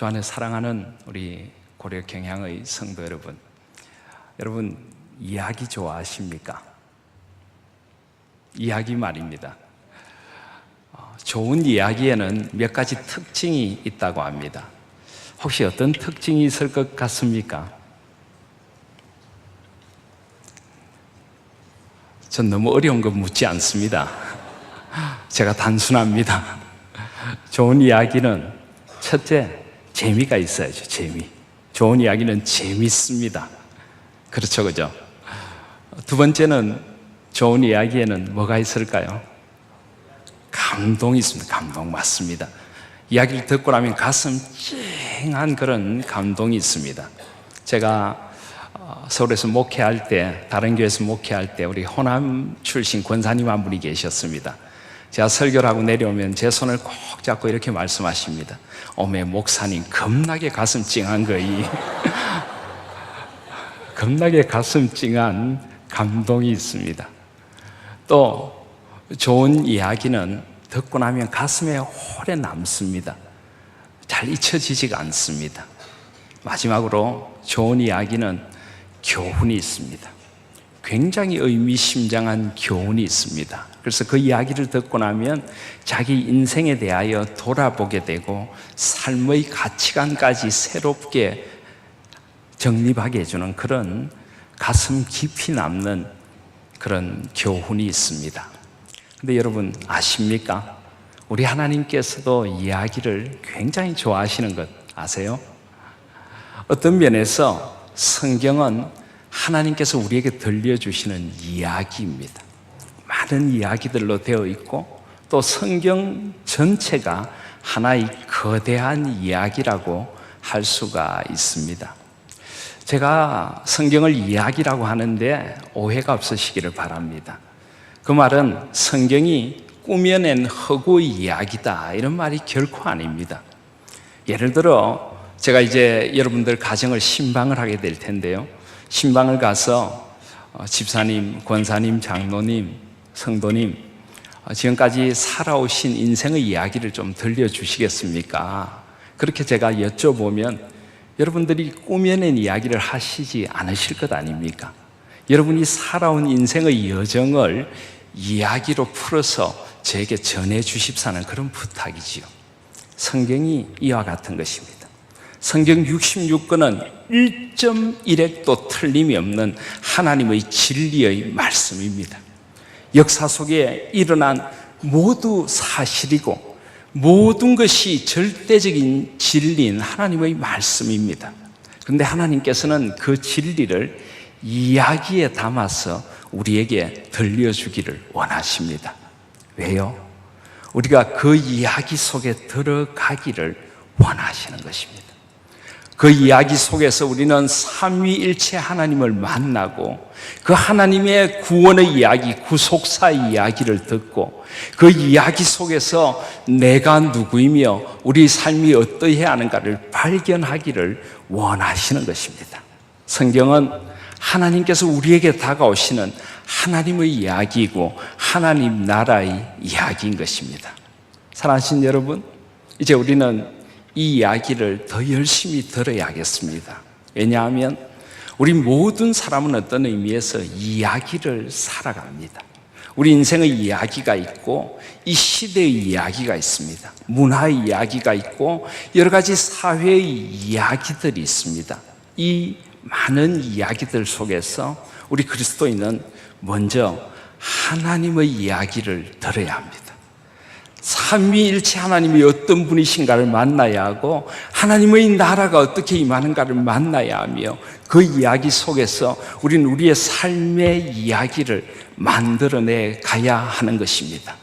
주 안에 사랑하는 우리 고려 경향의 성도 여러분 이야기 좋아하십니까? 이야기 말입니다. 좋은 이야기에는 몇 가지 특징이 있다고 합니다. 혹시 어떤 특징이 있을 것 같습니까? 전 너무 어려운 거 묻지 않습니다. 제가 단순합니다. 좋은 이야기는 첫째, 재미가 있어야죠. 재미. 좋은 이야기는 재밌습니다. 그렇죠, 그죠? 두 번째는 좋은 이야기에는 뭐가 있을까요? 감동이 있습니다. 감동 맞습니다. 이야기를 듣고 나면 가슴 찡한 그런 감동이 있습니다. 제가 서울에서 목회할 때, 다른 교회에서 목회할 때 우리 호남 출신 권사님 한 분이 계셨습니다. 제가 설교를 하고 내려오면 제 손을 꼭 잡고 이렇게 말씀하십니다. 어메 목사님 겁나게 가슴 찡한 거이. 겁나게 가슴 찡한 감동이 있습니다. 또 좋은 이야기는 듣고 나면 가슴에 오래 남습니다. 잘 잊혀지지가 않습니다. 마지막으로 좋은 이야기는 교훈이 있습니다. 굉장히 의미심장한 교훈이 있습니다. 그래서 그 이야기를 듣고 나면 자기 인생에 대하여 돌아보게 되고 삶의 가치관까지 새롭게 정립하게 해주는 그런 가슴 깊이 남는 그런 교훈이 있습니다. 근데 여러분 아십니까? 우리 하나님께서도 이야기를 굉장히 좋아하시는 것 아세요? 어떤 면에서 성경은 하나님께서 우리에게 들려주시는 이야기입니다. 많은 이야기들로 되어 있고 또 성경 전체가 하나의 거대한 이야기라고 할 수가 있습니다. 제가 성경을 이야기라고 하는데 오해가 없으시기를 바랍니다. 그 말은 성경이 꾸며낸 허구의 이야기다 이런 말이 결코 아닙니다. 예를 들어 제가 이제 여러분들 가정을 신방을 하게 될 텐데요. 신방을 가서 집사님, 권사님, 장로님, 성도님 지금까지 살아오신 인생의 이야기를 좀 들려주시겠습니까? 그렇게 제가 여쭤보면 여러분들이 꾸며낸 이야기를 하시지 않으실 것 아닙니까? 여러분이 살아온 인생의 여정을 이야기로 풀어서 저에게 전해주십사는 그런 부탁이지요. 성경이 이와 같은 것입니다. 성경 66권은 1.1획도 틀림이 없는 하나님의 진리의 말씀입니다. 역사 속에 일어난 모두 사실이고 모든 것이 절대적인 진리인 하나님의 말씀입니다. 그런데 하나님께서는 그 진리를 이야기에 담아서 우리에게 들려주기를 원하십니다. 왜요? 우리가 그 이야기 속에 들어가기를 원하시는 것입니다. 그 이야기 속에서 우리는 삼위일체 하나님을 만나고 그 하나님의 구원의 이야기, 구속사의 이야기를 듣고 그 이야기 속에서 내가 누구이며 우리 삶이 어떠해야 하는가를 발견하기를 원하시는 것입니다. 성경은 하나님께서 우리에게 다가오시는 하나님의 이야기이고 하나님 나라의 이야기인 것입니다. 사랑하신 여러분, 이제 우리는 이 이야기를 더 열심히 들어야겠습니다. 왜냐하면 우리 모든 사람은 어떤 의미에서 이야기를 살아갑니다. 우리 인생의 이야기가 있고 이 시대의 이야기가 있습니다. 문화의 이야기가 있고 여러 가지 사회의 이야기들이 있습니다. 이 많은 이야기들 속에서 우리 그리스도인은 먼저 하나님의 이야기를 들어야 합니다. 삼위일체 하나님이 어떤 분이신가를 만나야 하고 하나님의 나라가 어떻게 임하는가를 만나야 하며 그 이야기 속에서 우리는 우리의 삶의 이야기를 만들어내 가야 하는 것입니다.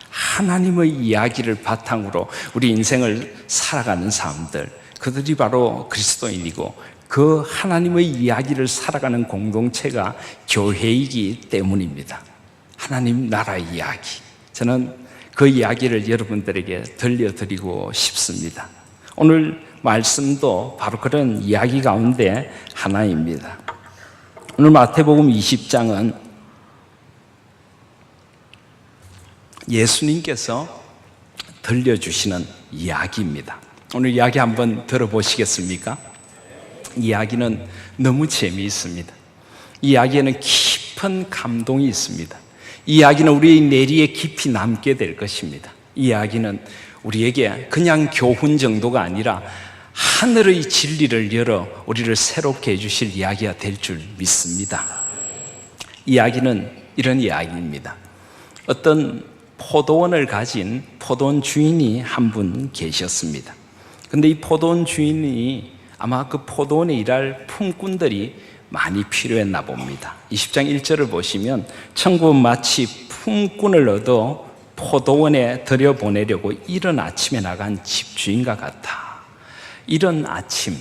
하나님의 이야기를 바탕으로 우리 인생을 살아가는 사람들, 그들이 바로 그리스도인이고 그 하나님의 이야기를 살아가는 공동체가 교회이기 때문입니다. 하나님 나라의 이야기, 저는 그 이야기를 여러분들에게 들려드리고 싶습니다. 오늘 말씀도 바로 그런 이야기 가운데 하나입니다. 오늘 마태복음 20장은 예수님께서 들려주시는 이야기입니다. 오늘 이야기 한번 들어보시겠습니까? 이야기는 너무 재미있습니다. 이 이야기에는 깊은 감동이 있습니다. 이 이야기는 우리의 내리에 깊이 남게 될 것입니다. 이 이야기는 우리에게 그냥 교훈 정도가 아니라 하늘의 진리를 열어 우리를 새롭게 해주실 이야기가 될 줄 믿습니다. 이야기는 이런 이야기입니다. 어떤 포도원을 가진 포도원 주인이 한 분 계셨습니다. 근데 이 포도원 주인이 아마 그 포도원에 일할 품꾼들이 많이 필요했나 봅니다. 20장 1절을 보시면 천국은 마치 품꾼을 얻어 포도원에 들여보내려고 이른 아침에 나간 집주인과 같아. 이른 아침,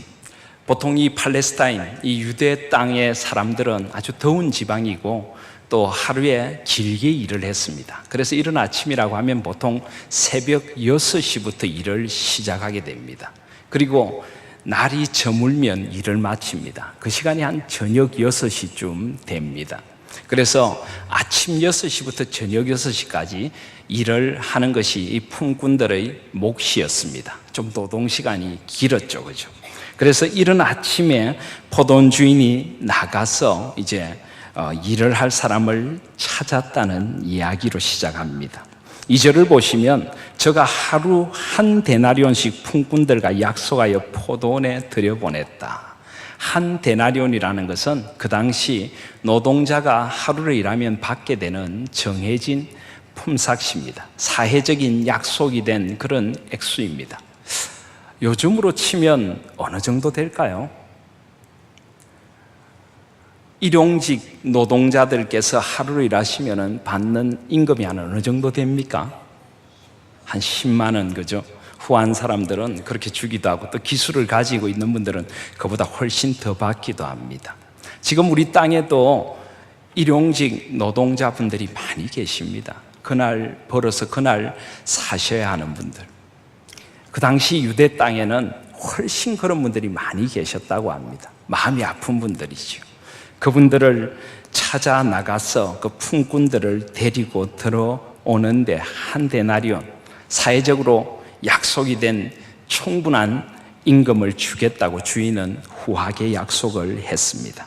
보통 이 팔레스타인, 이 유대 땅의 사람들은 아주 더운 지방이고 또 하루에 길게 일을 했습니다. 그래서 이른 아침이라고 하면 보통 새벽 6시부터 일을 시작하게 됩니다. 그리고 날이 저물면 일을 마칩니다. 그 시간이 한 저녁 6시쯤 됩니다. 그래서 아침 6시부터 저녁 6시까지 일을 하는 것이 이 품꾼들의 몫이었습니다. 좀 노동시간이 길었죠. 그죠? 그래서 이른 아침에 포도원 주인이 나가서 이제 일을 할 사람을 찾았다는 이야기로 시작합니다. 2절을 보시면 저가 하루 한 데나리온씩 품꾼들과 약속하여 포도원에 들여보냈다. 한 데나리온이라는 것은 그 당시 노동자가 하루를 일하면 받게 되는 정해진 품삯입니다. 사회적인 약속이 된 그런 액수입니다. 요즘으로 치면 어느 정도 될까요? 일용직 노동자들께서 하루를 일하시면 받는 임금이 어느 정도 됩니까? 한 10만 원, 그죠? 후한 사람들은 그렇게 주기도 하고 또 기술을 가지고 있는 분들은 그보다 훨씬 더 받기도 합니다. 지금 우리 땅에도 일용직 노동자분들이 많이 계십니다. 그날 벌어서 그날 사셔야 하는 분들. 그 당시 유대 땅에는 훨씬 그런 분들이 많이 계셨다고 합니다. 마음이 아픈 분들이죠. 그분들을 찾아 나가서 그 품꾼들을 데리고 들어오는데 한 데나리온, 사회적으로 약속이 된 충분한 임금을 주겠다고 주인은 후하게 약속을 했습니다.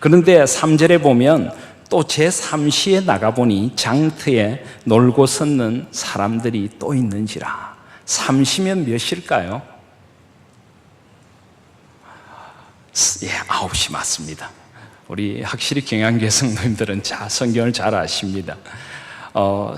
그런데 3절에 보면 또 제3시에 나가보니 장터에 놀고 섰는 사람들이 또 있는지라. 3시면 몇 시일까요? 9시 맞습니다. 우리 확실히 경양교회 성도님들은 성경을 잘 아십니다.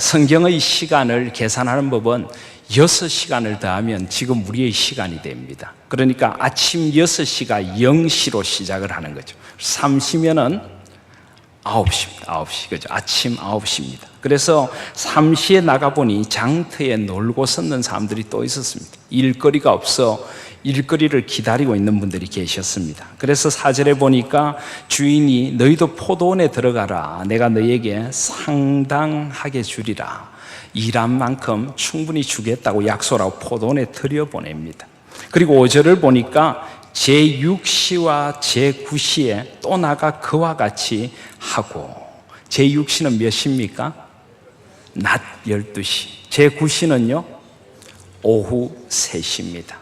성경의 시간을 계산하는 법은 6시간을 더하면 지금 우리의 시간이 됩니다. 그러니까 아침 6시가 0시로 시작을 하는 거죠. 3시면은 9시입니다. 9시. 그죠? 아침 9시입니다. 그래서 3시에 나가보니 장터에 놀고 섰는 사람들이 또 있었습니다. 일거리가 없어 일거리를 기다리고 있는 분들이 계셨습니다. 그래서 4절에 보니까 주인이 너희도 포도원에 들어가라. 내가 너희에게 상당하게 주리라. 일한 만큼 충분히 주겠다고 약속하고 포도원에 들여보냅니다. 그리고 5절을 보니까 제6시와 제9시에 또 나가 그와 같이 하고, 제6시는 몇 시입니까? 낮 12시. 제9시는요? 오후 3시입니다.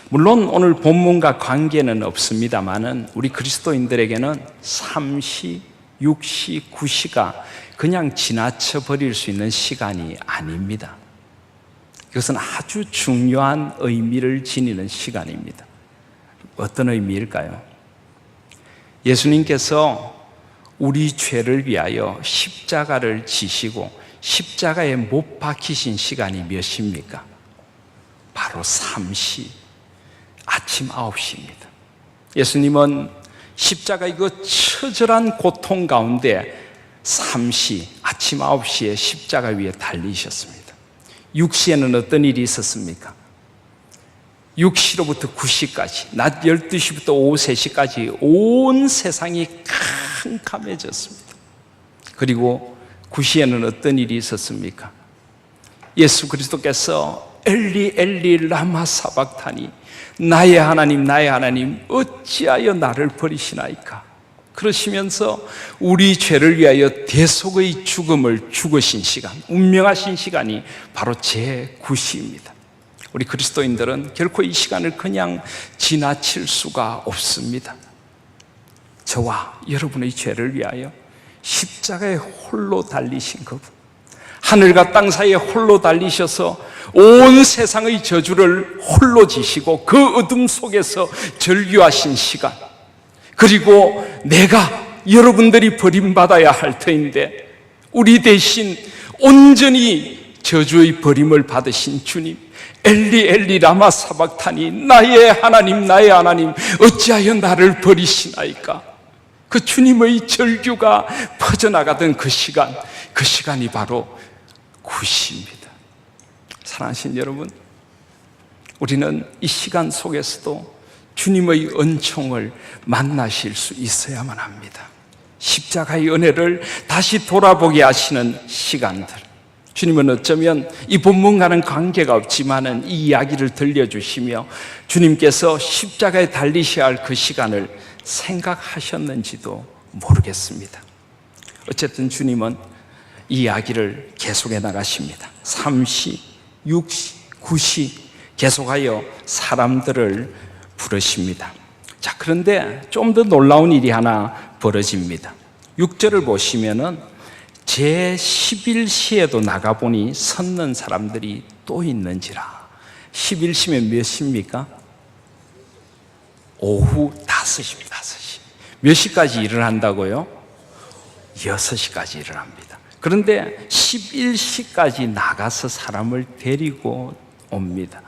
물론 오늘 본문과 관계는 없습니다만은 우리 그리스도인들에게는 3시, 6시, 9시가 그냥 지나쳐 버릴 수 있는 시간이 아닙니다. 이것은 아주 중요한 의미를 지니는 시간입니다. 어떤 의미일까요? 예수님께서 우리 죄를 위하여 십자가를 지시고 십자가에 못 박히신 시간이 몇 시입니까? 바로 3시, 아침 9시입니다. 예수님은 십자가 이거 처절한 고통 가운데 3시, 아침 9시에 십자가 위에 달리셨습니다. 6시에는 어떤 일이 있었습니까? 6시로부터 9시까지, 낮 12시부터 오후 3시까지 온 세상이 캄캄해졌습니다. 그리고 9시에는 어떤 일이 있었습니까? 예수 그리스도께서 엘리 엘리 라마 사박타니, 나의 하나님 나의 하나님 어찌하여 나를 버리시나이까, 그러시면서 우리 죄를 위하여 대속의 죽음을 죽으신 시간, 운명하신 시간이 바로 제9시입니다. 우리 그리스도인들은 결코 이 시간을 그냥 지나칠 수가 없습니다. 저와 여러분의 죄를 위하여 십자가에 홀로 달리신 그분, 하늘과 땅 사이에 홀로 달리셔서 온 세상의 저주를 홀로 지시고 그 어둠 속에서 절규하신 시간, 그리고 내가 여러분들이 버림받아야 할 터인데 우리 대신 온전히 저주의 버림을 받으신 주님, 엘리 엘리 라마 사박타니, 나의 하나님 어찌하여 나를 버리시나이까. 그 주님의 절규가 퍼져나가던 그 시간이 바로 구시입니다. 사랑하신 여러분, 우리는 이 시간 속에서도 주님의 은총을 만나실 수 있어야만 합니다. 십자가의 은혜를 다시 돌아보게 하시는 시간들, 주님은 어쩌면 이 본문과는 관계가 없지만은 이 이야기를 들려주시며 주님께서 십자가에 달리셔야 할 그 시간을 생각하셨는지도 모르겠습니다. 어쨌든 주님은 이 이야기를 계속해 나가십니다. 3시, 6시, 9시 계속하여 사람들을 부르십니다. 자, 그런데 좀 더 놀라운 일이 하나 벌어집니다. 6절을 보시면은 제11시에도 나가보니 섰는 사람들이 또 있는지라. 11시면 몇 시입니까? 오후 5시입니다. 5시. 몇 시까지 일을 한다고요? 6시까지 일을 합니다. 그런데 11시까지 나가서 사람을 데리고 옵니다.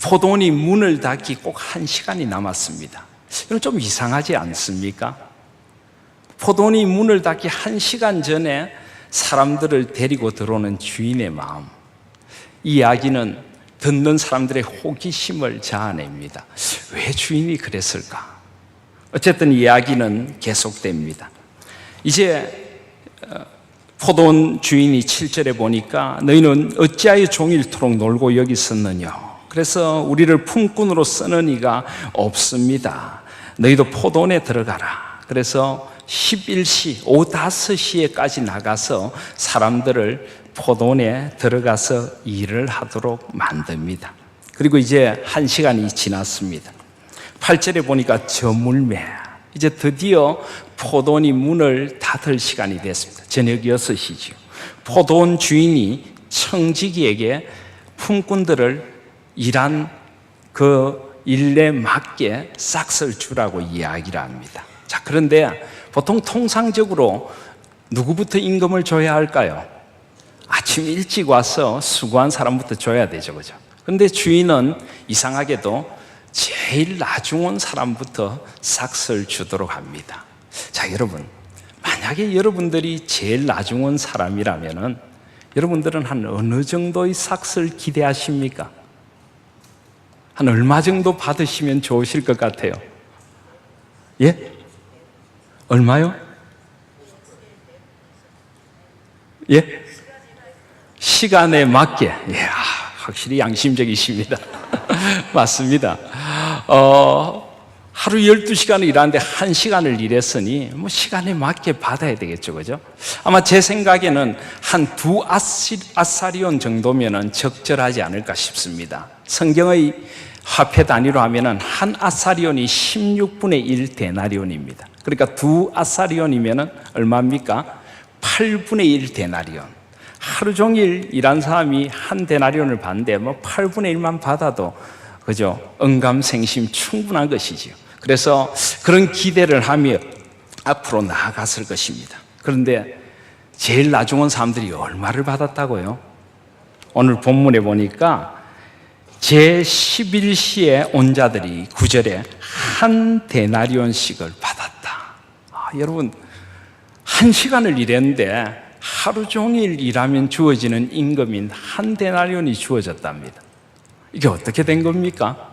포도원이 문을 닫기 꼭 1시간이 남았습니다. 이건 좀 이상하지 않습니까? 포도원이 문을 닫기 1시간 전에 사람들을 데리고 들어오는 주인의 마음, 이 이야기는 듣는 사람들의 호기심을 자아냅니다. 왜 주인이 그랬을까? 어쨌든 이야기는 계속됩니다. 이제 포도원 주인이 7절에 보니까 너희는 어찌하여 종일토록 놀고 여기 있었느냐? 그래서 우리를 품꾼으로 쓰는 이가 없습니다. 너희도 포도원에 들어가라. 그래서 11시, 오후 5시에까지 나가서 사람들을 포도원에 들어가서 일을 하도록 만듭니다. 그리고 이제 1시간이 지났습니다. 8절에 보니까 저물매, 이제 드디어 포도원이 문을 닫을 시간이 됐습니다. 저녁 6시죠. 포도원 주인이 청지기에게 품꾼들을 일한 그 일에 맞게 싹을 주라고 이야기를 합니다. 자, 그런데 보통 통상적으로 누구부터 임금을 줘야 할까요? 아침 일찍 와서 수고한 사람부터 줘야 되죠, 그죠? 그런데 주인은 이상하게도 제일 나중 온 사람부터 싹을 주도록 합니다. 자, 여러분, 만약에 여러분들이 제일 나중 온 사람이라면은 여러분들은 한 어느 정도의 싹을 기대하십니까? 한 얼마 정도 받으시면 좋으실 것 같아요? 예? 얼마요? 예? 시간에 맞게. 예, 확실히 양심적이십니다. 맞습니다. 하루 12시간을 일하는데 1시간을 일했으니 뭐 시간에 맞게 받아야 되겠죠, 그죠? 아마 제 생각에는 한 2아사리온 정도면은 적절하지 않을까 싶습니다. 성경의 화폐 단위로 하면은 한 아사리온이 16분의 1 데나리온입니다. 그러니까 2아사리온이면은 얼마입니까? 8분의 1 데나리온. 하루 종일 일한 사람이 한 데나리온을 받는데 뭐 8분의 1만 받아도 그죠? 언감생심 충분한 것이지요. 그래서 그런 기대를 하며 앞으로 나아갔을 것입니다. 그런데 제일 나중 온 사람들이 얼마를 받았다고요? 오늘 본문에 보니까 제11시에 온 자들이 9절에 한 데나리온씩을 받았다. 여러분, 1시간을 일했는데 하루 종일 일하면 주어지는 임금인 한 데나리온이 주어졌답니다. 이게 어떻게 된 겁니까?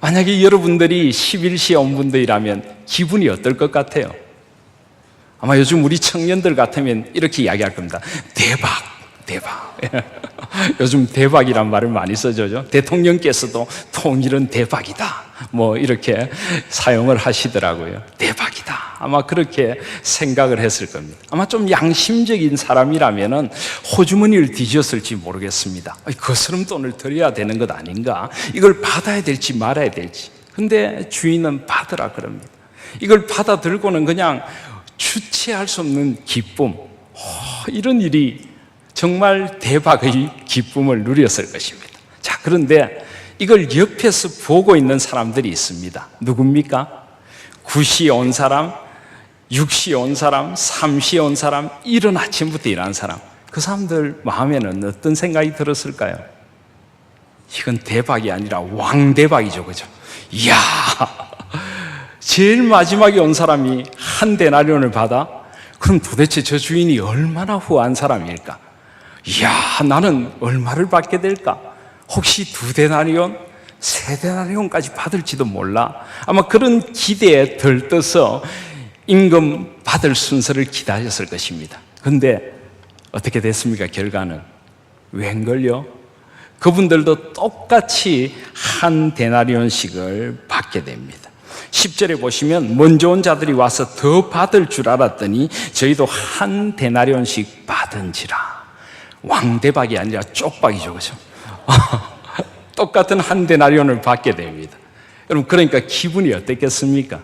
만약에 여러분들이 11시에 온 분들이라면 기분이 어떨 것 같아요? 아마 요즘 우리 청년들 같으면 이렇게 이야기할 겁니다. 대박, 대박. 요즘 대박이란 말을 많이 써죠. 대통령께서도 통일은 대박이다. 뭐 이렇게 사용을 하시더라고요. 대박이다. 아마 그렇게 생각을 했을 겁니다. 아마 좀 양심적인 사람이라면은 호주머니를 뒤졌을지 모르겠습니다. 거스름 돈을 드려야 되는 것 아닌가? 이걸 받아야 될지 말아야 될지. 근데 주인은 받으라 그럽니다. 이걸 받아 들고는 그냥 주체할 수 없는 기쁨. 이런 일이 정말 대박의 기쁨을 누렸을 것입니다. 자, 그런데 이걸 옆에서 보고 있는 사람들이 있습니다. 누굽니까? 9시에 온 사람, 6시에 온 사람, 3시에 온 사람, 이른 아침부터 일하는 사람. 그 사람들 마음에는 어떤 생각이 들었을까요? 이건 대박이 아니라 왕대박이죠, 그죠? 이야, 제일 마지막에 온 사람이 한 데나리온을 받아? 그럼 도대체 저 주인이 얼마나 후한 사람일까? 이야, 나는 얼마를 받게 될까? 혹시 2데나리온, 3데나리온까지 받을지도 몰라. 아마 그런 기대에 들떠서 임금 받을 순서를 기다렸을 것입니다. 그런데 어떻게 됐습니까? 결과는 웬걸요? 그분들도 똑같이 한 데나리온씩을 받게 됩니다. 10절에 보시면 먼저 온 자들이 와서 더 받을 줄 알았더니 저희도 한 데나리온씩 받은지라. 왕대박이 아니라 쪽박이죠, 그죠? 똑같은 한 데나리온을 받게 됩니다. 여러분, 그러니까 기분이 어땠겠습니까?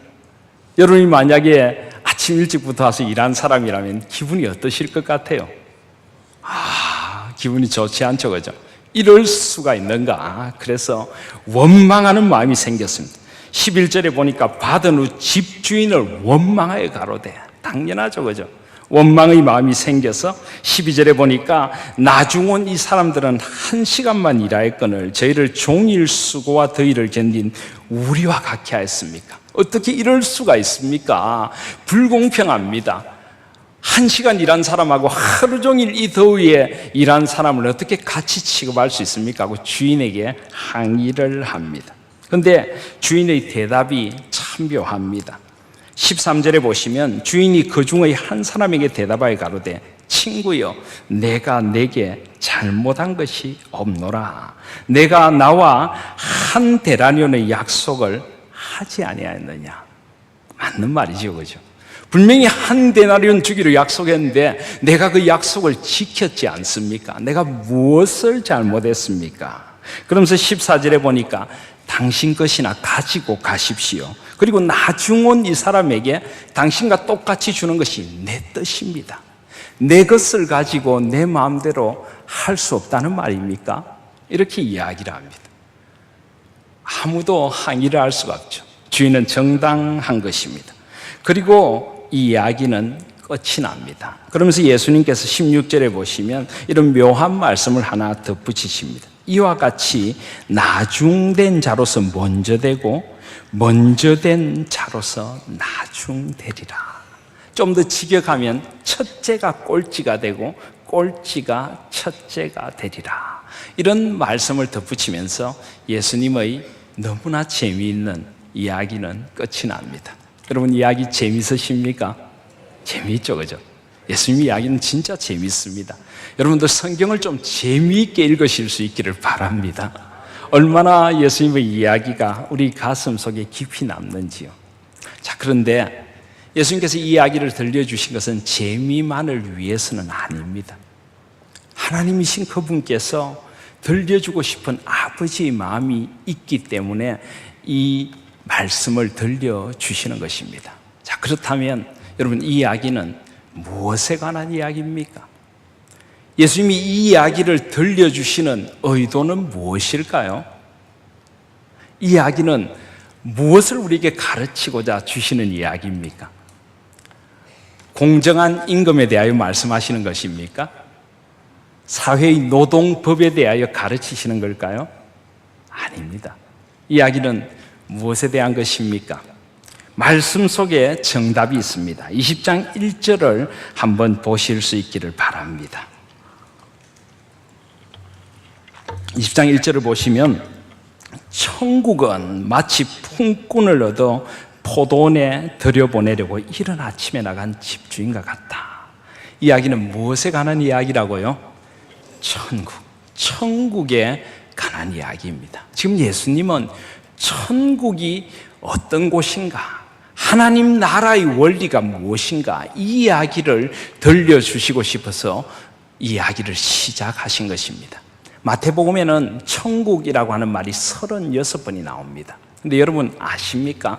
여러분이 만약에 아침 일찍부터 와서 일한 사람이라면 기분이 어떠실 것 같아요? 기분이 좋지 않죠, 그죠? 이럴 수가 있는가? 그래서 원망하는 마음이 생겼습니다. 11절에 보니까 받은 후 집주인을 원망하여 가로되. 당연하죠, 그죠? 원망의 마음이 생겨서 12절에 보니까 나중 온 이 사람들은 1시간만 일하였거늘 저희를 종일 수고와 더위를 견딘 우리와 같게 하였습니까? 어떻게 이럴 수가 있습니까? 불공평합니다. 1시간 일한 사람하고 하루 종일 이 더위에 일한 사람을 어떻게 같이 취급할 수 있습니까? 하고 주인에게 항의를 합니다. 그런데 주인의 대답이 참 묘합니다. 13절에 보시면 주인이 그 중의 한 사람에게 대답하여 가로되 친구여, 내가 내게 잘못한 것이 없노라. 내가 나와 한 데나리온의 약속을 하지 아니하였느냐. 맞는 말이죠, 그죠? 분명히 한 데나리온 주기로 약속했는데 내가 그 약속을 지켰지 않습니까? 내가 무엇을 잘못했습니까? 그러면서 14절에 보니까 당신 것이나 가지고 가십시오. 그리고 나중 온 이 사람에게 당신과 똑같이 주는 것이 내 뜻입니다. 내 것을 가지고 내 마음대로 할 수 없다는 말입니까? 이렇게 이야기를 합니다. 아무도 항의를 할 수가 없죠. 주인은 정당한 것입니다. 그리고 이 이야기는 끝이 납니다. 그러면서 예수님께서 16절에 보시면 이런 묘한 말씀을 하나 덧붙이십니다. 이와 같이 나중된 자로서 먼저 되고 먼저 된 자로서 나중되리라. 좀 더 직역하면 첫째가 꼴찌가 되고 꼴찌가 첫째가 되리라. 이런 말씀을 덧붙이면서 예수님의 너무나 재미있는 이야기는 끝이 납니다. 여러분, 이야기 재미있으십니까? 재미있죠, 그죠? 예수님 이야기는 진짜 재미있습니다. 여러분들 성경을 좀 재미있게 읽으실 수 있기를 바랍니다. 얼마나 예수님의 이야기가 우리 가슴 속에 깊이 남는지요. 자, 그런데 예수님께서 이 이야기를 들려주신 것은 재미만을 위해서는 아닙니다. 하나님이신 그분께서 들려주고 싶은 아버지의 마음이 있기 때문에 이 말씀을 들려주시는 것입니다. 자, 그렇다면 여러분, 이 이야기는 무엇에 관한 이야기입니까? 예수님이 이 이야기를 들려주시는 의도는 무엇일까요? 이 이야기는 무엇을 우리에게 가르치고자 주시는 이야기입니까? 공정한 임금에 대하여 말씀하시는 것입니까? 사회의 노동법에 대하여 가르치시는 걸까요? 아닙니다. 이야기는 무엇에 대한 것입니까? 말씀 속에 정답이 있습니다. 20장 1절을 한번 보실 수 있기를 바랍니다. 20장 1절을 보시면 천국은 마치 품꾼을 얻어 포도원에 들여보내려고 이른 아침에 나간 집주인과 같다. 이야기는 무엇에 관한 이야기라고요? 천국. 천국에 관한 이야기입니다. 지금 예수님은 천국이 어떤 곳인가, 하나님 나라의 원리가 무엇인가, 이 이야기를 들려주시고 싶어서 이야기를 시작하신 것입니다. 마태복음에는 천국이라고 하는 말이 36번이 나옵니다. 근데 여러분 아십니까?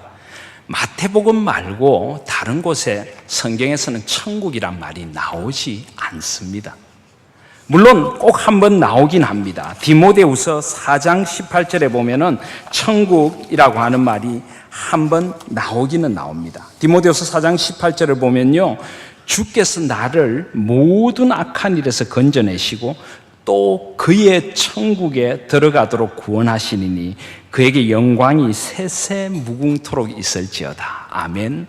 마태복음 말고 다른 곳에 성경에서는 천국이란 말이 나오지 않습니다. 물론 꼭 한번 나오긴 합니다. 디모데후서 4장 18절에 보면은 천국이라고 하는 말이 한번 나오기는 나옵니다. 디모데후서 4장 18절을 보면요, 주께서 나를 모든 악한 일에서 건져내시고 또 그의 천국에 들어가도록 구원하시니니 그에게 영광이 세세 무궁토록 있을지어다. 아멘.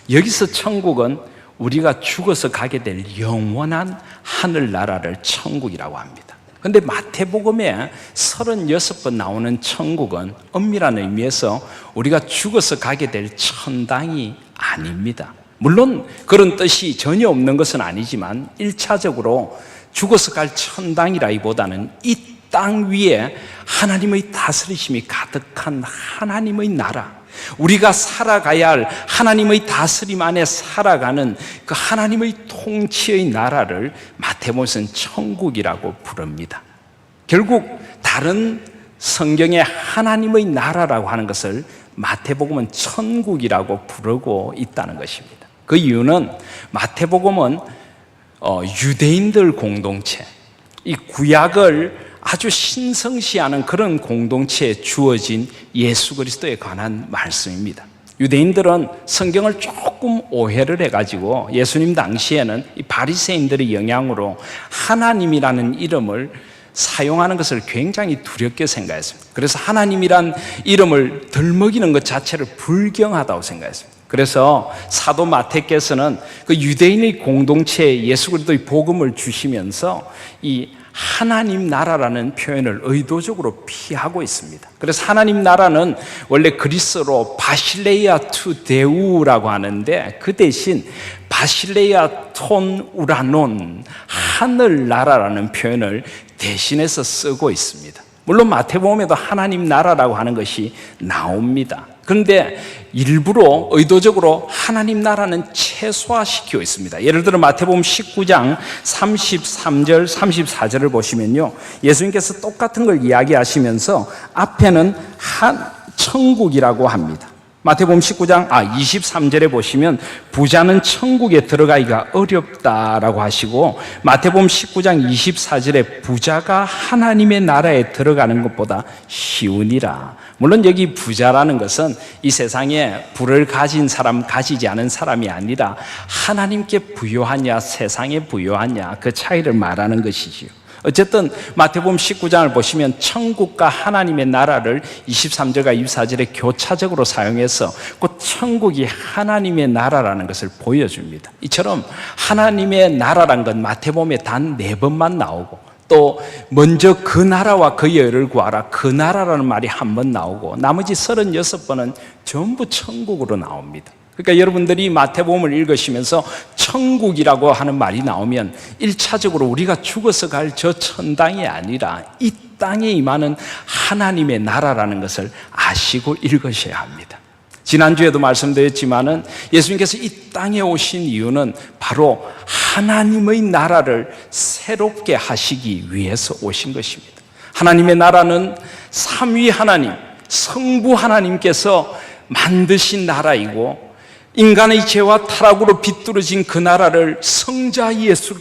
여기서 천국은 우리가 죽어서 가게 될 영원한 하늘나라를 천국이라고 합니다. 그런데 마태복음에 36번 나오는 천국은 엄밀한 의미에서 우리가 죽어서 가게 될 천당이 아닙니다. 물론 그런 뜻이 전혀 없는 것은 아니지만 1차적으로 죽어서 갈 천당이라기보다는 이 땅 위에 하나님의 다스리심이 가득한 하나님의 나라, 우리가 살아가야 할 하나님의 다스림 안에 살아가는 그 하나님의 통치의 나라를 마태복음은 천국이라고 부릅니다. 결국 다른 성경에 하나님의 나라라고 하는 것을 마태복음은 천국이라고 부르고 있다는 것입니다. 그 이유는 마태복음은 유대인들 공동체, 이 구약을 아주 신성시하는 그런 공동체에 주어진 예수 그리스도에 관한 말씀입니다. 유대인들은 성경을 조금 오해를 해가지고 예수님 당시에는 이 바리새인들의 영향으로 하나님이라는 이름을 사용하는 것을 굉장히 두렵게 생각했습니다. 그래서 하나님이란 이름을 덜먹이는 것 자체를 불경하다고 생각했습니다. 그래서 사도 마태께서는 그 유대인의 공동체에 예수 그리스도의 복음을 주시면서 이 하나님 나라라는 표현을 의도적으로 피하고 있습니다. 그래서 하나님 나라는 원래 그리스어로 바실레이아 투 데우라고 하는데 그 대신 바실레이아 톤 우라논, 하늘나라라는 표현을 대신해서 쓰고 있습니다. 물론 마태복음에도 하나님 나라라고 하는 것이 나옵니다. 그런데 일부러 의도적으로 하나님 나라는 최소화시키고 있습니다. 예를 들어 마태복음 19장 33절 34절을 보시면요, 예수님께서 똑같은 걸 이야기하시면서 앞에는 천국이라고 합니다. 마태복음 19장 23절에 보시면 부자는 천국에 들어가기가 어렵다라고 하시고, 마태복음 19장 24절에 부자가 하나님의 나라에 들어가는 것보다 쉬우니라. 물론 여기 부자라는 것은 이 세상에 부를 가진 사람, 가지지 않은 사람이 아니라 하나님께 부요하냐 세상에 부요하냐 그 차이를 말하는 것이지요. 어쨌든 마태복음 19장을 보시면 천국과 하나님의 나라를 23절과 24절에 교차적으로 사용해서 그 천국이 하나님의 나라라는 것을 보여줍니다. 이처럼 하나님의 나라란 건 마태복음에 단 4번만 나오고, 또 먼저 그 나라와 그의 의를 구하라, 그 나라라는 말이 한 번 나오고, 나머지 36번은 전부 천국으로 나옵니다. 그러니까 여러분들이 마태복음을 읽으시면서 천국이라고 하는 말이 나오면 1차적으로 우리가 죽어서 갈 저 천당이 아니라 이 땅에 임하는 하나님의 나라라는 것을 아시고 읽으셔야 합니다. 지난주에도 말씀드렸지만은 예수님께서 이 땅에 오신 이유는 바로 하나님의 나라를 새롭게 하시기 위해서 오신 것입니다. 하나님의 나라는 삼위 하나님, 성부 하나님께서 만드신 나라이고, 인간의 죄와 타락으로 비뚤어진 그 나라를 성자 예수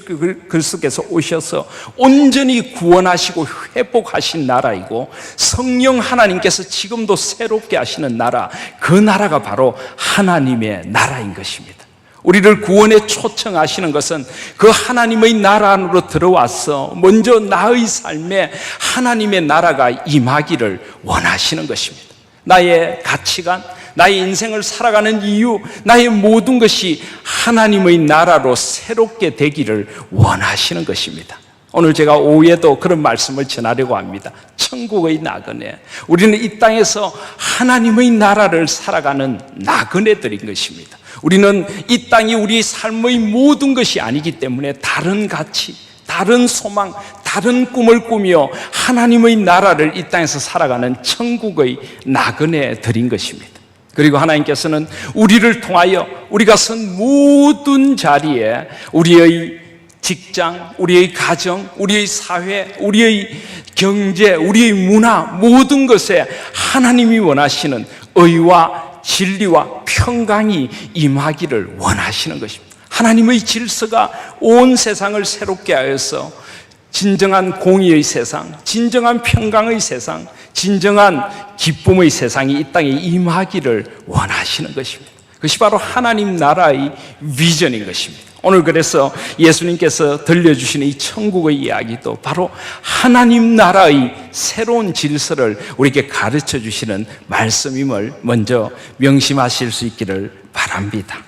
그리스도께서 오셔서 온전히 구원하시고 회복하신 나라이고, 성령 하나님께서 지금도 새롭게 하시는 나라, 그 나라가 바로 하나님의 나라인 것입니다. 우리를 구원에 초청하시는 것은 그 하나님의 나라 안으로 들어와서 먼저 나의 삶에 하나님의 나라가 임하기를 원하시는 것입니다. 나의 가치관, 나의 인생을 살아가는 이유, 나의 모든 것이 하나님의 나라로 새롭게 되기를 원하시는 것입니다. 오늘 제가 오후에도 그런 말씀을 전하려고 합니다. 천국의 나그네, 우리는 이 땅에서 하나님의 나라를 살아가는 나그네들인 것입니다. 우리는 이 땅이 우리 삶의 모든 것이 아니기 때문에 다른 가치, 다른 소망, 다른 꿈을 꾸며 하나님의 나라를 이 땅에서 살아가는 천국의 나그네 들인 것입니다. 그리고 하나님께서는 우리를 통하여 우리가 선 모든 자리에 우리의 직장, 우리의 가정, 우리의 사회, 우리의 경제, 우리의 문화 모든 것에 하나님이 원하시는 의와 진리와 평강이 임하기를 원하시는 것입니다. 하나님의 질서가 온 세상을 새롭게 하여서 진정한 공의의 세상, 진정한 평강의 세상, 진정한 기쁨의 세상이 이 땅에 임하기를 원하시는 것입니다. 그것이 바로 하나님 나라의 비전인 것입니다. 오늘 그래서 예수님께서 들려주시는 이 천국의 이야기도 바로 하나님 나라의 새로운 질서를 우리에게 가르쳐 주시는 말씀임을 먼저 명심하실 수 있기를 바랍니다.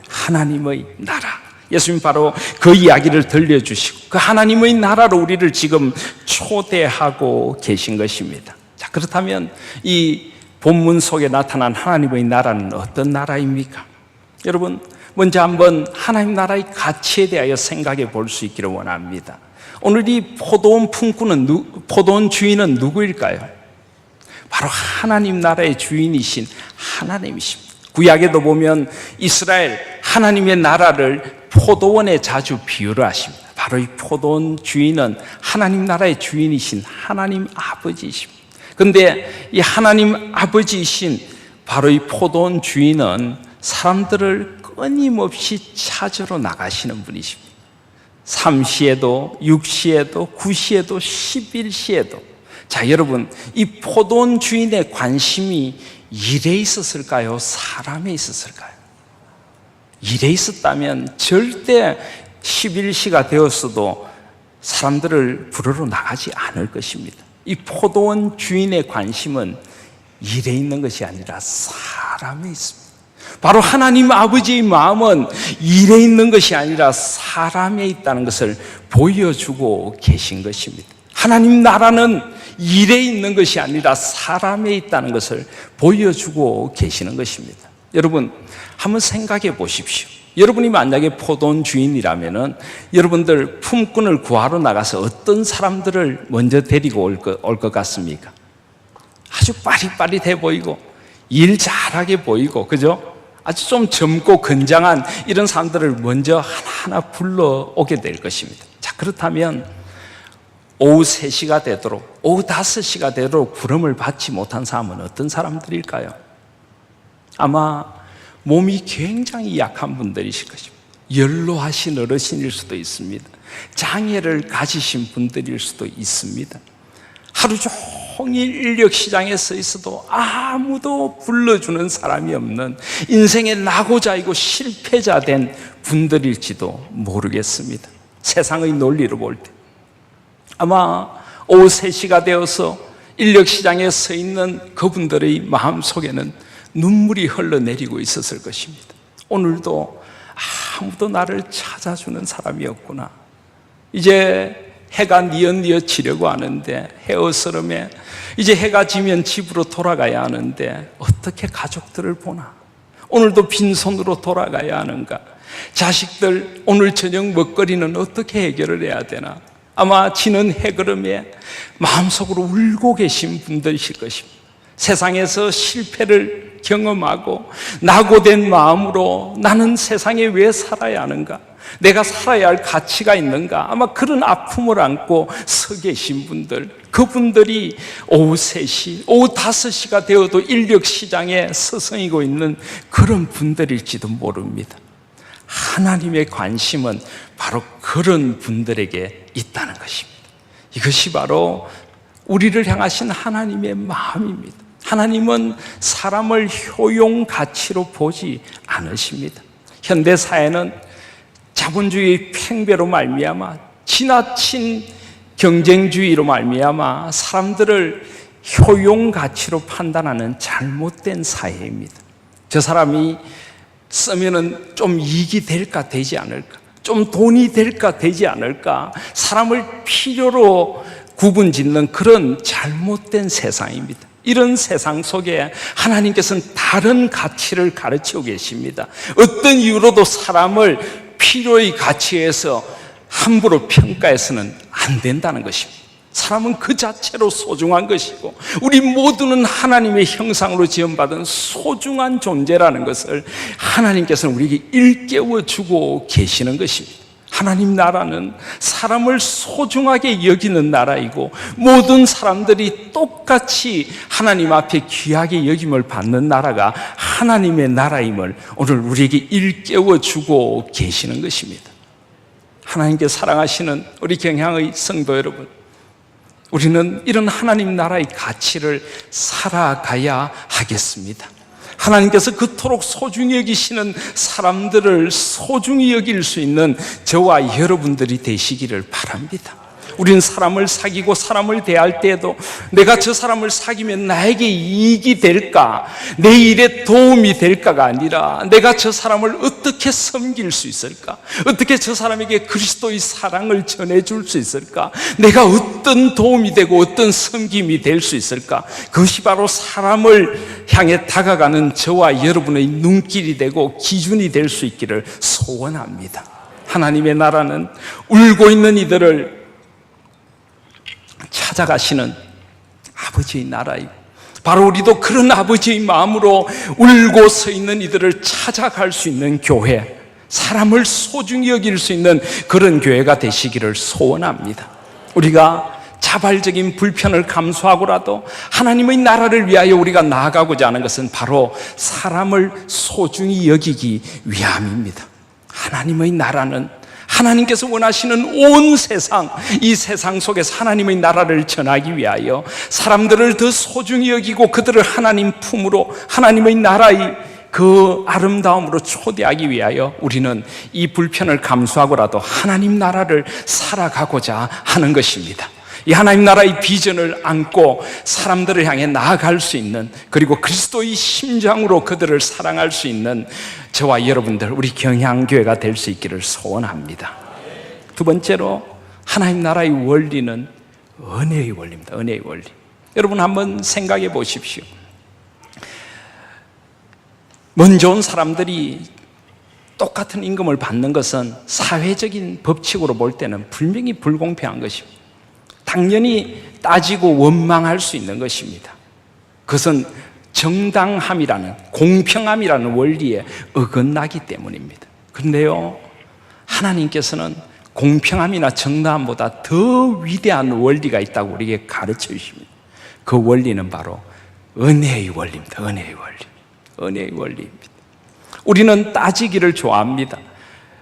하나님의 나라. 예수님 바로 그 이야기를 들려주시고 그 하나님의 나라로 우리를 지금 초대하고 계신 것입니다. 자, 그렇다면 이 본문 속에 나타난 하나님의 나라는 어떤 나라입니까? 여러분, 먼저 한번 하나님 나라의 가치에 대하여 생각해 볼 수 있기를 원합니다. 오늘 이 포도원 품꾼은 포도원 주인은 누구일까요? 바로 하나님 나라의 주인이신 하나님이십니다. 구약에도 보면 이스라엘 하나님의 나라를 포도원에 자주 비유를 하십니다. 바로 이 포도원 주인은 하나님 나라의 주인이신 하나님 아버지이십니다. 그런데 이 하나님 아버지이신 바로 이 포도원 주인은 사람들을 끊임없이 찾으러 나가시는 분이십니다. 3시에도 6시에도 9시에도 11시에도. 자, 여러분, 이 포도원 주인의 관심이 일에 있었을까요? 사람에 있었을까요? 일에 있었다면 절대 11시가 되었어도 사람들을 부르러 나가지 않을 것입니다. 이 포도원 주인의 관심은 일에 있는 것이 아니라 사람에 있습니다. 바로 하나님 아버지의 마음은 일에 있는 것이 아니라 사람에 있다는 것을 보여주고 계신 것입니다. 하나님 나라는 일에 있는 것이 아니라 사람에 있다는 것을 보여주고 계시는 것입니다. 여러분, 한번 생각해 보십시오. 여러분이 만약에 포도원 주인이라면은 여러분들 품꾼을 구하러 나가서 어떤 사람들을 먼저 데리고 올 것 같습니까? 아주 빠릿빠릿해 보이고 일 잘하게 보이고, 그죠? 아주 좀 젊고 건장한 이런 사람들을 먼저 하나하나 불러오게 될 것입니다. 자, 그렇다면 오후 3시가 되도록, 오후 5시가 되도록 부름을 받지 못한 사람은 어떤 사람들일까요? 아마 몸이 굉장히 약한 분들이실 것입니다. 연로하신 어르신일 수도 있습니다. 장애를 가지신 분들일 수도 있습니다. 하루 종일 인력시장에 서 있어도 아무도 불러주는 사람이 없는 인생의 낙오자이고 실패자 된 분들일지도 모르겠습니다. 세상의 논리로 볼 때 아마 오후 3시가 되어서 인력시장에 서 있는 그분들의 마음속에는 눈물이 흘러내리고 있었을 것입니다. 오늘도 아무도 나를 찾아주는 사람이 없구나. 이제 해가 뉘엿뉘엿 지려고 하는데 헤어스름에 이제 해가 지면 집으로 돌아가야 하는데 어떻게 가족들을 보나? 오늘도 빈손으로 돌아가야 하는가? 자식들 오늘 저녁 먹거리는 어떻게 해결을 해야 되나? 아마 지는 해걸음에 마음속으로 울고 계신 분들이실 것입니다. 세상에서 실패를 경험하고 낙오된 마음으로 나는 세상에 왜 살아야 하는가? 내가 살아야 할 가치가 있는가? 아마 그런 아픔을 안고 서 계신 분들, 그분들이 오후 3시, 오후 5시가 되어도 인력시장에 서성이고 있는 그런 분들일지도 모릅니다. 하나님의 관심은 바로 그런 분들에게 있다는 것입니다. 이것이 바로 우리를 향하신 하나님의 마음입니다. 하나님은 사람을 효용 가치로 보지 않으십니다. 현대 사회는 자본주의 팽배로 말미암아 지나친 경쟁주의로 말미암아 사람들을 효용 가치로 판단하는 잘못된 사회입니다. 저 사람이 쓰면은 좀 이익이 될까 되지 않을까, 좀 돈이 될까 되지 않을까, 사람을 필요로 구분짓는 그런 잘못된 세상입니다. 이런 세상 속에 하나님께서는 다른 가치를 가르치고 계십니다. 어떤 이유로도 사람을 필요의 가치에서 함부로 평가해서는 안 된다는 것입니다. 사람은 그 자체로 소중한 것이고 우리 모두는 하나님의 형상으로 지음받은 소중한 존재라는 것을 하나님께서는 우리에게 일깨워 주고 계시는 것입니다. 하나님 나라는 사람을 소중하게 여기는 나라이고 모든 사람들이 똑같이 하나님 앞에 귀하게 여김을 받는 나라가 하나님의 나라임을 오늘 우리에게 일깨워 주고 계시는 것입니다. 하나님께 사랑하시는 우리 경향의 성도 여러분, 우리는 이런 하나님 나라의 가치를 살아가야 하겠습니다. 하나님께서 그토록 소중히 여기시는 사람들을 소중히 여길 수 있는 저와 여러분들이 되시기를 바랍니다. 우리는 사람을 사귀고 사람을 대할 때에도 내가 저 사람을 사귀면 나에게 이익이 될까, 내 일에 도움이 될까가 아니라 내가 저 사람을 어떻게 섬길 수 있을까, 어떻게 저 사람에게 그리스도의 사랑을 전해줄 수 있을까, 내가 어떤 도움이 되고 어떤 섬김이 될 수 있을까, 그것이 바로 사람을 향해 다가가는 저와 여러분의 눈길이 되고 기준이 될 수 있기를 소원합니다. 하나님의 나라는 울고 있는 이들을 찾아가시는 아버지의 나라이고 바로 우리도 그런 아버지의 마음으로 울고 서 있는 이들을 찾아갈 수 있는 교회, 사람을 소중히 여길 수 있는 그런 교회가 되시기를 소원합니다. 우리가 자발적인 불편을 감수하고라도 하나님의 나라를 위하여 우리가 나아가고자 하는 것은 바로 사람을 소중히 여기기 위함입니다. 하나님의 나라는 하나님께서 원하시는 온 세상, 이 세상 속에서 하나님의 나라를 전하기 위하여 사람들을 더 소중히 여기고 그들을 하나님 품으로 하나님의 나라의 그 아름다움으로 초대하기 위하여 우리는 이 불편을 감수하고라도 하나님 나라를 살아가고자 하는 것입니다. 이 하나님 나라의 비전을 안고 사람들을 향해 나아갈 수 있는, 그리고 그리스도의 심장으로 그들을 사랑할 수 있는 저와 여러분들, 우리 경향교회가 될 수 있기를 소원합니다. 두 번째로 하나님 나라의 원리는 은혜의 원리입니다. 은혜의 원리. 여러분 한번 생각해 보십시오. 먼저 온 사람들이 똑같은 임금을 받는 것은 사회적인 법칙으로 볼 때는 분명히 불공평한 것입니다. 당연히 따지고 원망할 수 있는 것입니다. 그것은 정당함이라는, 공평함이라는 원리에 어긋나기 때문입니다. 그런데요, 하나님께서는 공평함이나 정당함보다 더 위대한 원리가 있다고 우리에게 가르쳐 주십니다. 그 원리는 바로 은혜의 원리입니다. 은혜의 원리. 은혜의 원리입니다. 우리는 따지기를 좋아합니다.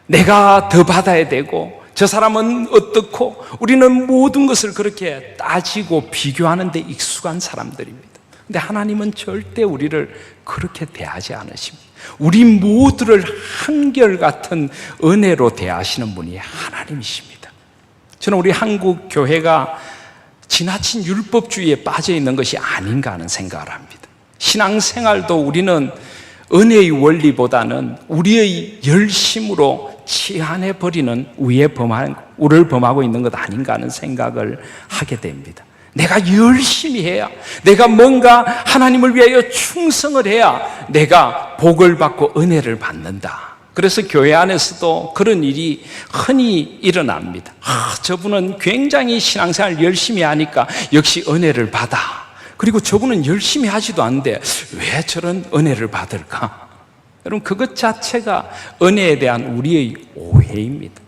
내가 더 받아야 되고 저 사람은 어떻고, 우리는 모든 것을 그렇게 따지고 비교하는 데 익숙한 사람들입니다. 근데 하나님은 절대 우리를 그렇게 대하지 않으십니다. 우리 모두를 한결같은 은혜로 대하시는 분이 하나님이십니다. 저는 우리 한국 교회가 지나친 율법주의에 빠져 있는 것이 아닌가 하는 생각을 합니다. 신앙생활도 우리는 은혜의 원리보다는 우리의 열심으로 치환해버리는 우를 범하고 있는 것 아닌가 하는 생각을 하게 됩니다. 내가 열심히 해야, 내가 뭔가 하나님을 위하여 충성을 해야 내가 복을 받고 은혜를 받는다. 그래서 교회 안에서도 그런 일이 흔히 일어납니다. 저분은 굉장히 신앙생활 열심히 하니까 역시 은혜를 받아. 그리고 저분은 열심히 하지도 않는데 왜 저런 은혜를 받을까? 여러분, 그것 자체가 은혜에 대한 우리의 오해입니다.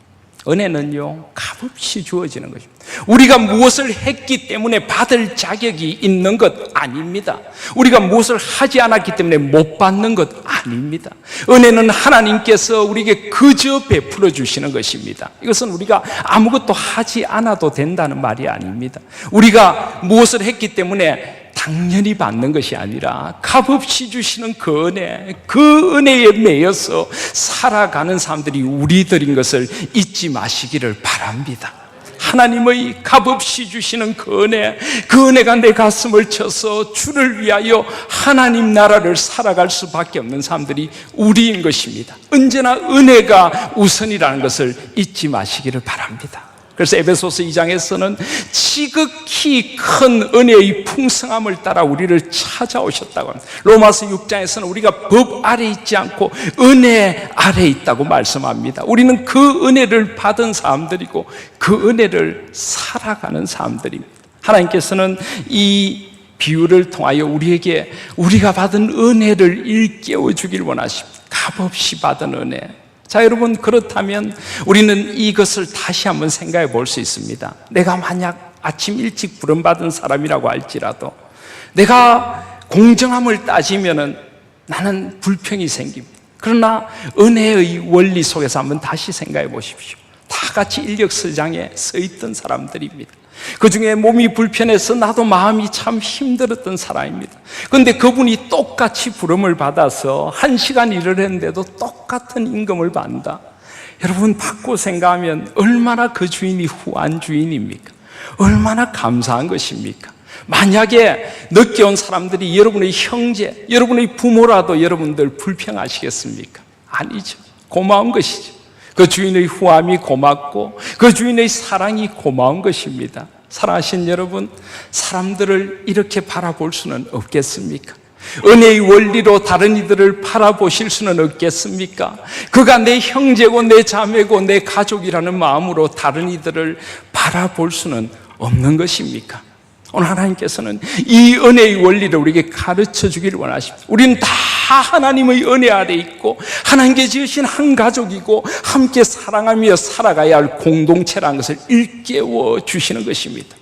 은혜는요, 값없이 주어지는 것입니다. 우리가 무엇을 했기 때문에 받을 자격이 있는 것 아닙니다. 우리가 무엇을 하지 않았기 때문에 못 받는 것 아닙니다. 은혜는 하나님께서 우리에게 그저 베풀어 주시는 것입니다. 이것은 우리가 아무것도 하지 않아도 된다는 말이 아닙니다. 우리가 무엇을 했기 때문에 당연히 받는 것이 아니라 값없이 주시는 그 은혜, 그 은혜에 매여서 살아가는 사람들이 우리들인 것을 잊지 마시기를 바랍니다. 하나님의 값없이 주시는 그 은혜가 내 가슴을 쳐서 주를 위하여 하나님 나라를 살아갈 수밖에 없는 사람들이 우리인 것입니다. 언제나 은혜가 우선이라는 것을 잊지 마시기를 바랍니다. 그래서 에베소서 2장에서는 지극히 큰 은혜의 풍성함을 따라 우리를 찾아오셨다고 합니다. 로마서 6장에서는 우리가 법 아래 있지 않고 은혜 아래 있다고 말씀합니다. 우리는 그 은혜를 받은 사람들이고 그 은혜를 살아가는 사람들입니다. 하나님께서는 이 비유를 통하여 우리에게 우리가 받은 은혜를 일깨워 주길 원하십니다. 값없이 받은 은혜. 자, 여러분, 그렇다면 우리는 이것을 다시 한번 생각해 볼 수 있습니다. 내가 만약 아침 일찍 부름받은 사람이라고 할지라도 내가 공정함을 따지면은 나는 불평이 생깁니다. 그러나 은혜의 원리 속에서 한번 다시 생각해 보십시오. 다 같이 인력서장에 서 있던 사람들입니다. 그 중에 몸이 불편해서 나도 마음이 참 힘들었던 사람입니다. 그런데 그분이 똑같이 부름을 받아서 1시간 일을 했는데도 똑같은 임금을 받는다. 여러분, 받고 생각하면 얼마나 그 주인이 후한 주인입니까? 얼마나 감사한 것입니까? 만약에 늦게 온 사람들이 여러분의 형제, 여러분의 부모라도 여러분들 불평하시겠습니까? 아니죠. 고마운 것이죠. 그 주인의 후함이 고맙고 그 주인의 사랑이 고마운 것입니다. 사랑하신 여러분, 사람들을 이렇게 바라볼 수는 없겠습니까? 은혜의 원리로 다른 이들을 바라보실 수는 없겠습니까? 그가 내 형제고 내 자매고 내 가족이라는 마음으로 다른 이들을 바라볼 수는 없는 것입니까? 오늘 하나님께서는 이 은혜의 원리를 우리에게 가르쳐 주기를 원하십니다. 우리는 다 하나님의 은혜 아래 있고 하나님께 지으신 한 가족이고 함께 사랑하며 살아가야 할 공동체라는 것을 일깨워 주시는 것입니다.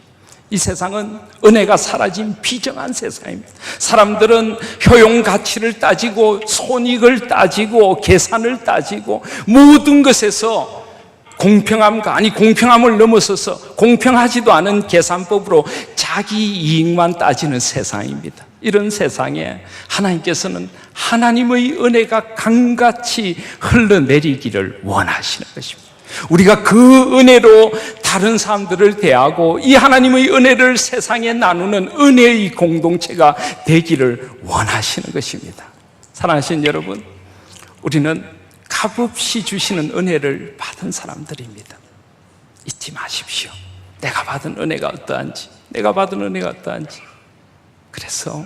이 세상은 은혜가 사라진 비정한 세상입니다. 사람들은 효용 가치를 따지고 손익을 따지고 계산을 따지고 모든 것에서 공평함을 넘어서서 공평하지도 않은 계산법으로 자기 이익만 따지는 세상입니다. 이런 세상에 하나님께서는 하나님의 은혜가 강같이 흘러내리기를 원하시는 것입니다. 우리가 그 은혜로 다른 사람들을 대하고 이 하나님의 은혜를 세상에 나누는 은혜의 공동체가 되기를 원하시는 것입니다. 사랑하신 여러분, 우리는 값없이 주시는 은혜를 받은 사람들입니다. 잊지 마십시오. 내가 받은 은혜가 어떠한지, 내가 받은 은혜가 어떠한지. 그래서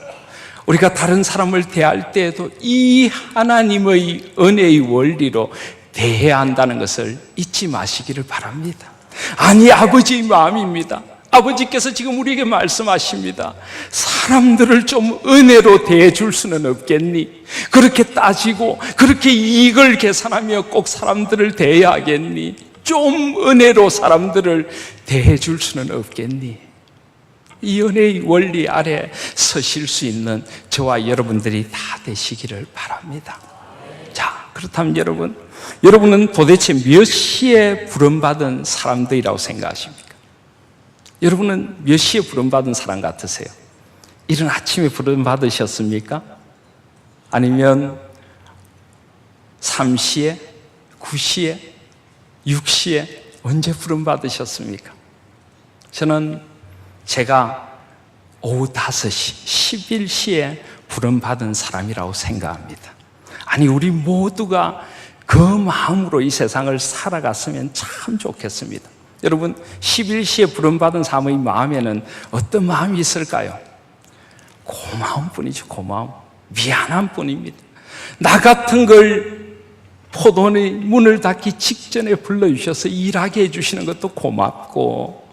우리가 다른 사람을 대할 때에도 이 하나님의 은혜의 원리로 대해야 한다는 것을 잊지 마시기를 바랍니다. 아니, 아버지의 마음입니다. 아버지께서 지금 우리에게 말씀하십니다. 사람들을 좀 은혜로 대해줄 수는 없겠니? 그렇게 따지고 그렇게 이익을 계산하며 꼭 사람들을 대해야 하겠니? 좀 은혜로 사람들을 대해줄 수는 없겠니? 이 은혜의 원리 아래 서실 수 있는 저와 여러분들이 다 되시기를 바랍니다. 자, 그렇다면 여러분은 도대체 몇 시에 부름받은 사람들이라고 생각하십니까? 여러분은 몇 시에 부름받은 사람 같으세요? 이른 아침에 부름받으셨습니까? 아니면 3시에, 9시에, 6시에 언제 부름받으셨습니까? 저는 제가 오후 5시, 11시에 부름받은 사람이라고 생각합니다. 아니, 우리 모두가 그 마음으로 이 세상을 살아갔으면 참 좋겠습니다. 여러분, 11시에 부름받은 사람의 마음에는 어떤 마음이 있을까요? 고마운 뿐이죠. 고마움. 미안한 뿐입니다. 나 같은 걸 포도원의 문을 닫기 직전에 불러주셔서 일하게 해주시는 것도 고맙고,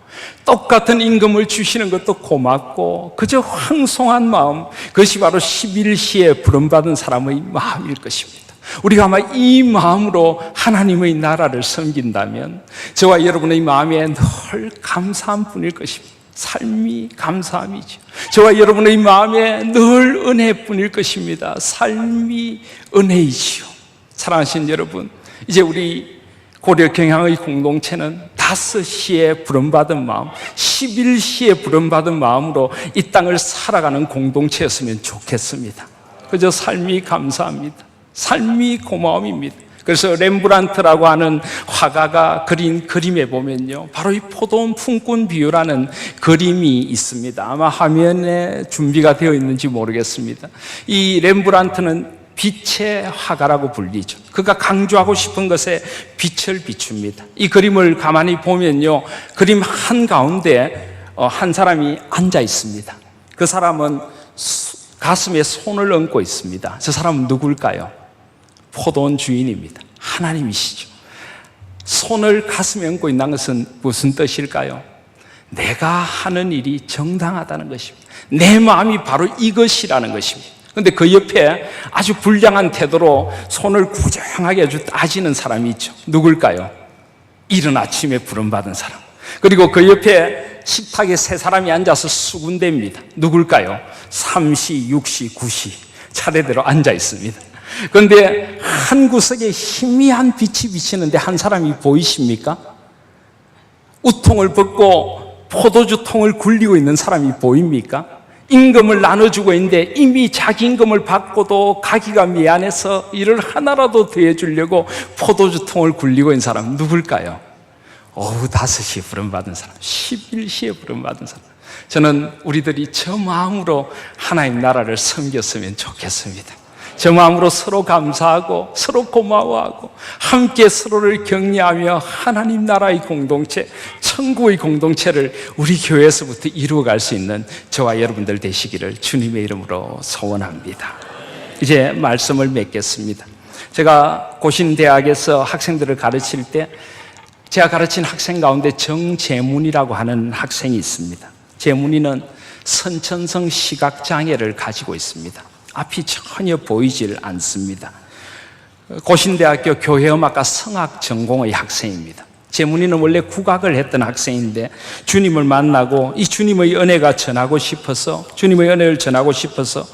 똑같은 임금을 주시는 것도 고맙고, 그저 황송한 마음, 그것이 바로 11시에 부름받은 사람의 마음일 것입니다. 우리가 아마 이 마음으로 하나님의 나라를 섬긴다면 저와 여러분의 마음에 늘 감사한 뿐일 것입니다. 삶이 감사함이죠. 저와 여러분의 마음에 늘 은혜뿐일 것입니다. 삶이 은혜이지요. 사랑하신 여러분, 이제 우리 고려경향의 공동체는 5시에 부름받은 마음, 11시에 부름받은 마음으로 이 땅을 살아가는 공동체였으면 좋겠습니다. 그저 삶이 감사합니다. 삶이 고마움입니다. 그래서 렘브란트라고 하는 화가가 그린 그림에 보면요, 바로 이 포도원 품꾼 비유라는 그림이 있습니다. 아마 화면에 준비가 되어 있는지 모르겠습니다. 이 렘브란트는 빛의 화가라고 불리죠. 그가 강조하고 싶은 것에 빛을 비춥니다. 이 그림을 가만히 보면요, 그림 한가운데 한 사람이 앉아 있습니다. 그 사람은 가슴에 손을 얹고 있습니다. 저 사람은 누굴까요? 포도원 주인입니다. 하나님이시죠. 손을 가슴에 얹고 있는 것은 무슨 뜻일까요? 내가 하는 일이 정당하다는 것입니다. 내 마음이 바로 이것이라는 것입니다. 그런데 그 옆에 아주 불량한 태도로 손을 구정하게 아주 따지는 사람이 있죠. 누굴까요? 이른 아침에 부름받은 사람. 그리고 그 옆에 식탁에 세 사람이 앉아서 수군댑니다. 누굴까요? 3시, 6시, 9시 차례대로 앉아 있습니다. 그런데 한 구석에 희미한 빛이 비치는데 한 사람이 보이십니까? 우통을 벗고 포도주 통을 굴리고 있는 사람이 보입니까? 임금을 나눠주고 있는데 이미 자기 임금을 받고도 가기가 미안해서 일을 하나라도 더 해주려고 포도주 통을 굴리고 있는 사람 누굴까요? 오후 5시에 부름받은 사람, 11시에 부름받은 사람. 저는 우리들이 저 마음으로 하나님 나라를 섬겼으면 좋겠습니다. 저 마음으로 서로 감사하고 서로 고마워하고 함께 서로를 격려하며 하나님 나라의 공동체, 천국의 공동체를 우리 교회에서부터 이루어갈 수 있는 저와 여러분들 되시기를 주님의 이름으로 소원합니다. 이제 말씀을 맺겠습니다. 제가 고신대학에서 학생들을 가르칠 때 제가 가르친 학생 가운데 정재문이라고 하는 학생이 있습니다. 재문이는 선천성 시각장애를 가지고 있습니다. 앞이 전혀 보이질 않습니다. 고신대학교 교회음악과 성악 전공의 학생입니다. 재문이는 원래 국악을 했던 학생인데 주님을 만나고 이 주님의 은혜가 전하고 싶어서 주님의 은혜를 전하고 싶어서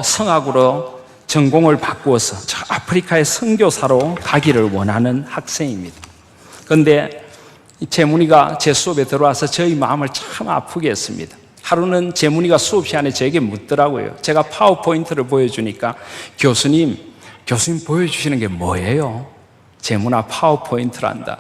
성악으로 전공을 바꾸어서 저 아프리카의 선교사로 가기를 원하는 학생입니다. 그런데 재문이가 제 수업에 들어와서 저희 마음을 참 아프게 했습니다. 하루는 재문이가 수업 시간에 저에게 묻더라고요. 제가 파워포인트를 보여주니까 교수님 보여주시는 게 뭐예요? 재문아, 파워포인트란다.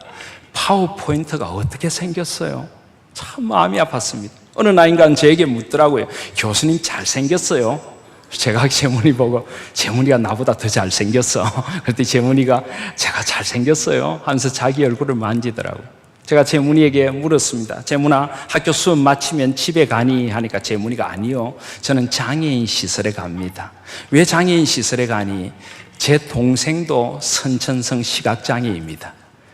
파워포인트가 어떻게 생겼어요? 참 마음이 아팠습니다. 어느 날인가 저에게 묻더라고요. 교수님 잘생겼어요? 제가 재문이 보고 재문이가 나보다 더 잘생겼어. 그랬더니 재문이가 제가 잘생겼어요 하면서 자기 얼굴을 만지더라고요. 제가 재문이에게 물었습니다. 재문아, 학교 수업 마치면 집에 가니? 하니까 재문이가 아니요, 저는 장애인 시설에 갑니다. 왜 장애인 시설에 가니? 제 동생도 선천성 시각장애입니다.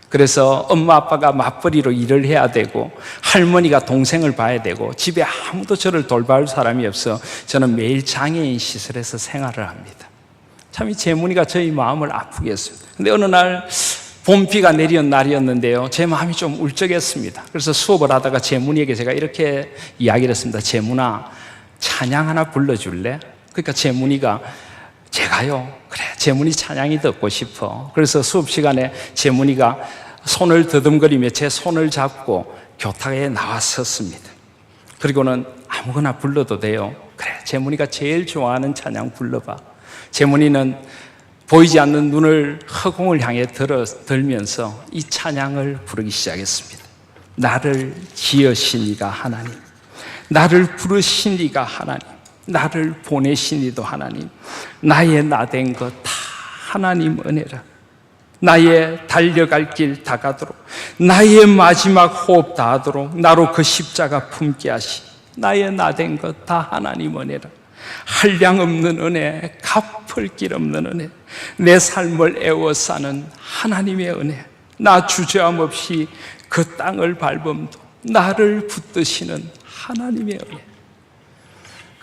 그래서 엄마 아빠가 맞벌이로 일을 해야 되고 할머니가 동생을 봐야 되고 집에 아무도 저를 돌볼 사람이 없어 저는 매일 장애인 시설에서 생활을 합니다. 참 이 재문이가 저희 마음을 아프게 했습니다. 근데 어느 날 봄비가 내리는 날이었는데요, 제 마음이 좀 울적했습니다. 그래서 수업을 하다가 재문이에게 제가 이렇게 이야기를 했습니다. 재문아, 찬양 하나 불러줄래? 그러니까 재문이가 제가요? 그래, 재문이 찬양이 듣고 싶어. 그래서 수업 시간에 재문이가 손을 더듬거리며 제 손을 잡고 교탁에 나와 섰습니다. 그리고는 아무거나 불러도 돼요. 그래, 재문이가 제일 좋아하는 찬양 불러봐. 재문이는 보이지 않는 눈을 허공을 향해 들면서 이 찬양을 부르기 시작했습니다. 나를 지으신 이가 하나님, 나를 부르신 이가 하나님, 나를 보내신 이도 하나님, 나의 나된 것 다 하나님 은혜라. 나의 달려갈 길 다가도록, 나의 마지막 호흡 다하도록 나로 그 십자가 품게 하시. 나의 나된 것 다 하나님 은혜라. 한량 없는 은혜, 갚을 길 없는 은혜, 내 삶을 애워싸는 하나님의 은혜, 나 주저함 없이 그 땅을 밟음도 나를 붙드시는 하나님의 은혜.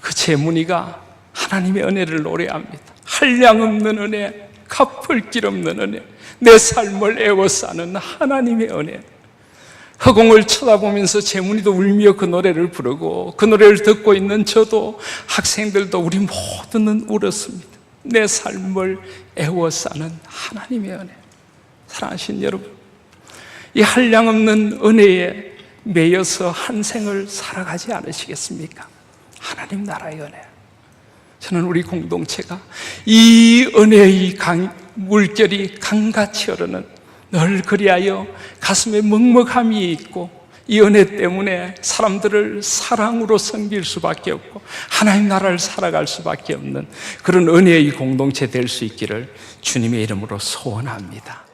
그 재문이가 하나님의 은혜를 노래합니다. 한량 없는 은혜, 갚을 길 없는 은혜, 내 삶을 애워싸는 하나님의 은혜. 허공을 쳐다보면서 재문이도 울며 그 노래를 부르고 그 노래를 듣고 있는 저도 학생들도 우리 모두는 울었습니다. 내 삶을 애워싸는 하나님의 은혜. 사랑하신 여러분, 이 한량없는 은혜에 매여서 한 생을 살아가지 않으시겠습니까? 하나님 나라의 은혜. 저는 우리 공동체가 이 은혜의 물결이 강같이 흐르는, 늘 그리하여 가슴에 먹먹함이 있고 이 은혜 때문에 사람들을 사랑으로 섬길 수밖에 없고 하나님 나라를 살아갈 수밖에 없는 그런 은혜의 공동체 될 수 있기를 주님의 이름으로 소원합니다.